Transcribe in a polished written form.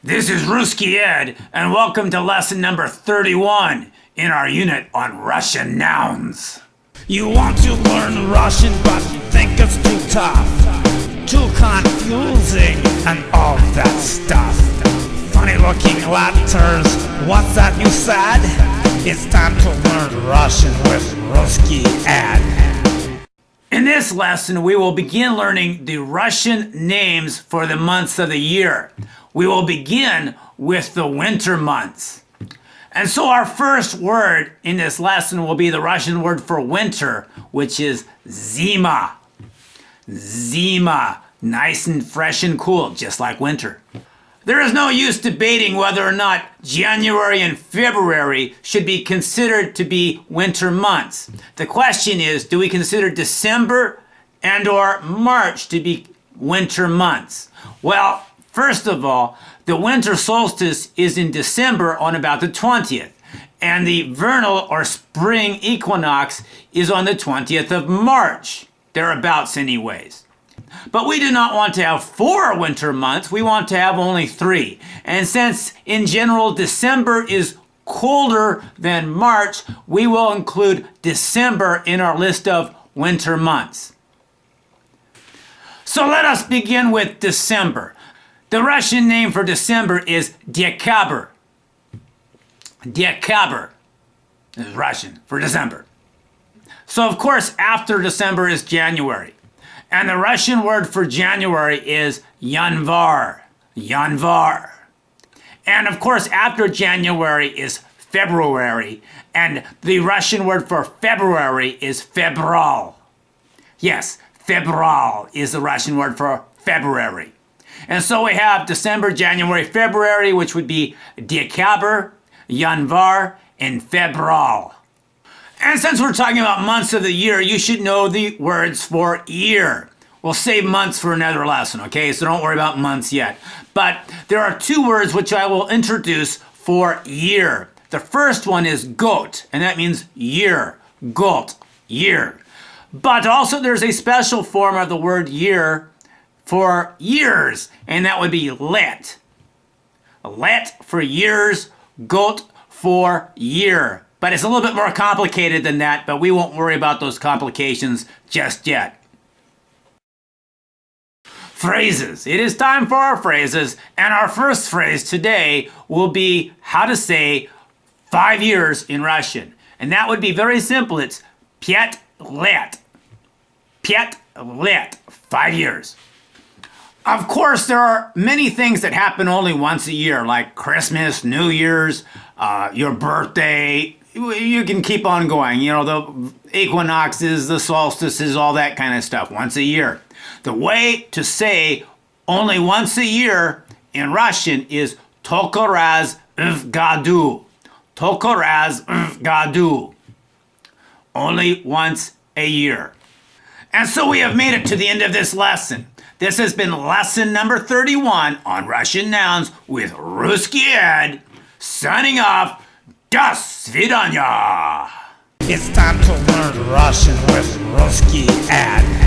This is Rusky Ed, and welcome to lesson number 31 in our unit on Russian nouns. You want to learn Russian, but you think it's too tough, too confusing, and all that stuff. Funny looking letters, what's that you said? It's time to learn Russian with Rusky Ed. In this lesson, we will begin learning the Russian names for the months of the year. We will begin with the winter months. And so our first word in this lesson will be the Russian word for winter, which is zima. Zima, nice and fresh and cool, just like winter. There is no use debating whether or not January and February should be considered to be winter months. The question is, do we consider December and or March to be winter months? Well, first of all, the winter solstice is in December on about the 20th, and the vernal or spring equinox is on the 20th of March, thereabouts anyways. But we do not want to have 4 winter months, we want to have only 3. And since in general December is colder than March, we will include December in our list of winter months. So let us begin with December. The Russian name for December is Dekabr. Dekabr is Russian for December. So of course after December is January. And the Russian word for January is Yanvar. Yanvar. And of course after January is February. And the Russian word for February is Febral. Yes, Febral is the Russian word for February. And so we have December, January, February, which would be Dekabr, Yanvar, and Febral. And since we're talking about months of the year, you should know the words for year. We'll save months for another lesson, okay? So don't worry about months yet. But there are 2 words which I will introduce for year. The first one is got, and that means year. Got, year. But also there's a special form of the word year for years, and that would be let. Let for years, got for year. But it's a little bit more complicated than that, but we won't worry about those complications just yet. Phrases. It is time for our phrases, and our first phrase today will be how to say 5 years in Russian. And that would be very simple. It's 5 let. 5 let. 5 years. Of course, there are many things that happen only once a year, like Christmas, New Year's, your birthday. You can keep on going. You know, the equinoxes, the solstices, all that kind of stuff, once a year. The way to say only once a year in Russian is toko raz v godu. Toko raz v godu. Only once a year. And so we have made it to the end of this lesson. This has been lesson number 31 on Russian nouns with Rusky Ed, signing off. До свидания! It's time to learn Russian with Rusky Ed.